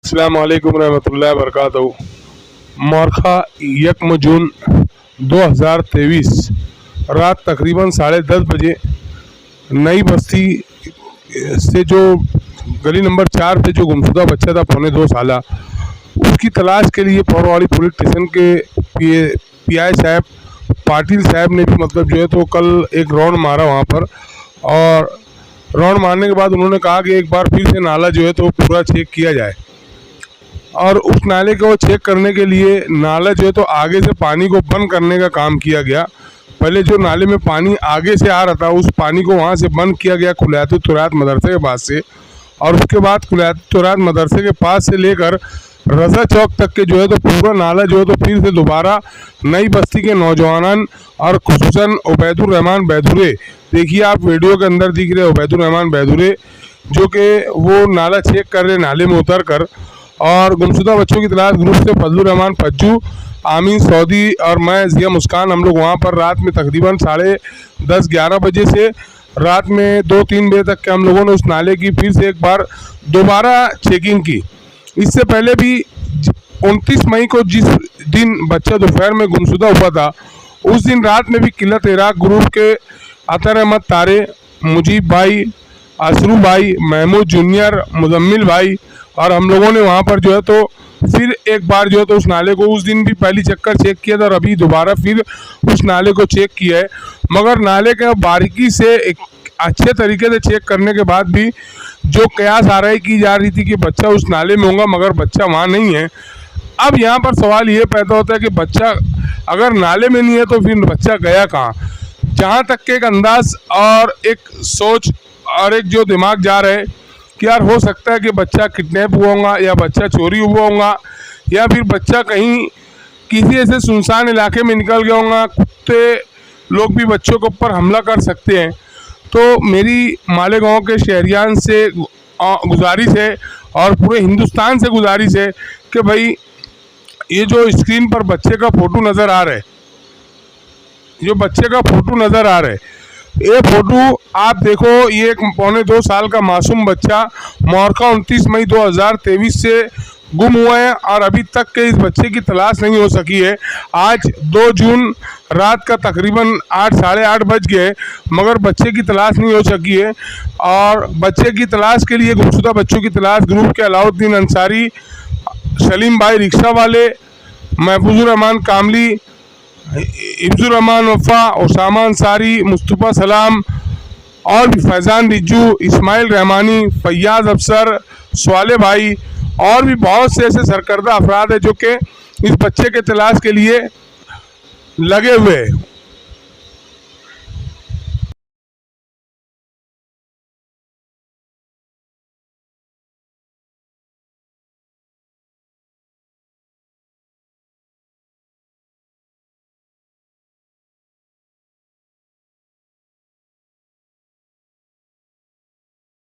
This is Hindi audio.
अस्सलाम वालेकुम रहमतुल्लाहि व बरकातहू। मोरखा 1 जून 2023 रात तकरीबन 10:30 बजे नई बस्ती से जो गली नंबर 4 से जो गुमशुदा बच्चा था पौने 2 साला, उसकी तलाश के लिए पौरवाड़ी पुलिस स्टेशन के पीआई साहब पाटिल साहब ने भी मतलब जो है तो कल एक राउंड मारा वहाँ पर, और राउंड मारने के बाद उन्होंने कहा कि एक बार फिर से नाला जो है तो पूरा चेक किया जाए। और उस नाले को चेक करने के लिए नाला जो है तो आगे से पानी को बंद करने का काम किया गया। पहले जो नाले में पानी आगे से आ रहा था उस पानी को वहाँ से बंद किया गया कुलियातुत तुरात मदरसे के पास से, और उसके बाद कुलियातुत तुरात मदरसे के पास से लेकर रजा चौक तक के जो है तो पूरा नाला जो है तो फिर से दोबारा नई बस्ती के नौजवान और खुसूसन उबैदुर रहमान बैदुरे, देखिए आप वीडियो के अंदर दिख रहे उबैदुर रहमान बैदुरे, जो कि वो नाला चेक कर रहे नाले में उतर कर। और गुमशुदा बच्चों की तलाश ग्रुप से फजलुर रहमान पज्जू, आमीन सऊदी और मैं जिया मुस्कान, हम लोग वहाँ पर रात में तकरीबन 10:30-11 बजे से रात में 2-3 बजे तक के हम लोगों ने उस नाले की फिर से एक बार दोबारा चेकिंग की। इससे पहले भी 29 मई को जिस दिन बच्चा दोपहर में गुमशुदा हुआ था, उस दिन रात में भी किलत इराक ग्रुप के अतर अहमद तारे, मुजीब भाई, असरू भाई, महमूद जूनियर, मुजम्मिल भाई और हम लोगों ने वहाँ पर जो है तो फिर एक बार जो है तो उस नाले को उस दिन भी पहली चक्कर चेक किया था और अभी दोबारा फिर उस नाले को चेक किया है। मगर नाले का बारीकी से एक अच्छे तरीके से चेक करने के बाद भी जो कयास आ रही की जा रही थी कि बच्चा उस नाले में होगा, मगर बच्चा वहाँ नहीं है। अब यहाँ पर सवाल ये पैदा होता है कि बच्चा अगर नाले में नहीं है तो फिर बच्चा गया कहाँ। जहाँ तक के एक अंदाज और एक सोच और एक जो दिमाग जा रहा है कि यार हो सकता है कि बच्चा किडनैप हुआ होगा या बच्चा चोरी हुआ होगा या फिर बच्चा कहीं किसी ऐसे सुनसान इलाके में निकल गया होगा, कुत्ते लोग भी बच्चों के ऊपर हमला कर सकते हैं। तो मेरी मालेगांव के शहरियान से गुजारिश है और पूरे हिंदुस्तान से गुजारिश है कि भाई ये जो स्क्रीन पर बच्चे का फ़ोटो नज़र आ रहा है, जो बच्चे का फ़ोटो नज़र आ रहा है, ये फ़ोटो आप देखो, ये एक पौने 2 साल का मासूम बच्चा मोरखा 29 मई 2023 से गुम हुआ है और अभी तक के इस बच्चे की तलाश नहीं हो सकी है। आज 2 जून रात का तकरीबन 8-8:30 बज गए, मगर बच्चे की तलाश नहीं हो सकी है। और बच्चे की तलाश के लिए गुमशुदा बच्चों की तलाश ग्रुप के अलाउद्दीन अंसारी, सलीम भाई रिक्शा वाले, महफूजुर रहमान कामली, हिफ्जुर रहमान वफ़ा, उसामा अंसारी, मुस्तफ़ा सलाम और भी फैज़ान रिज्जू, इस्माइल रहमानी, फैयाज़ अफसर, स्वाले भाई और भी बहुत से ऐसे सरकर्दा अफराद हैं जो कि इस बच्चे के तलाश के लिए लगे हुए हैं।